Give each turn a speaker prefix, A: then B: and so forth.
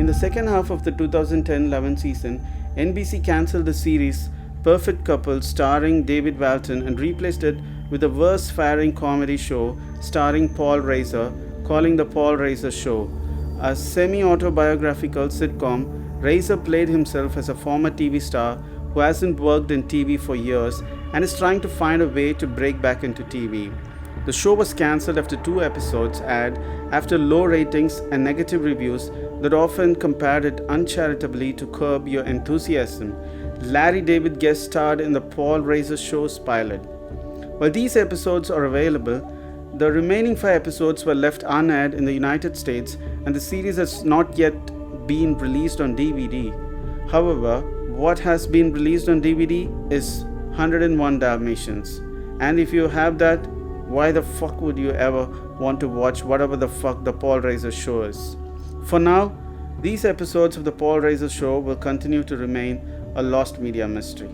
A: In the second half of the 2010-11 season, NBC cancelled the series Perfect Couple starring David Walton and replaced it with a worse-faring comedy show starring Paul Reiser, calling The Paul Reiser Show. A semi-autobiographical sitcom, Reiser played himself as a former TV star who hasn't worked in TV for years and is trying to find a way to break back into TV. The show was cancelled after 2 episodes and after low ratings and negative reviews that often compared it uncharitably to Curb Your Enthusiasm. Larry David guest starred in the Paul Reiser Show's pilot. While these episodes are available, the remaining 5 episodes were left unaired in the United States and the series has not yet been released on DVD. However, what has been released on DVD is 101 Dalmatians. And if you have that, why the fuck would you ever want to watch whatever the fuck the Paul Reiser Show is? For now, these episodes of the Paul Reiser Show will continue to remain a lost media mystery.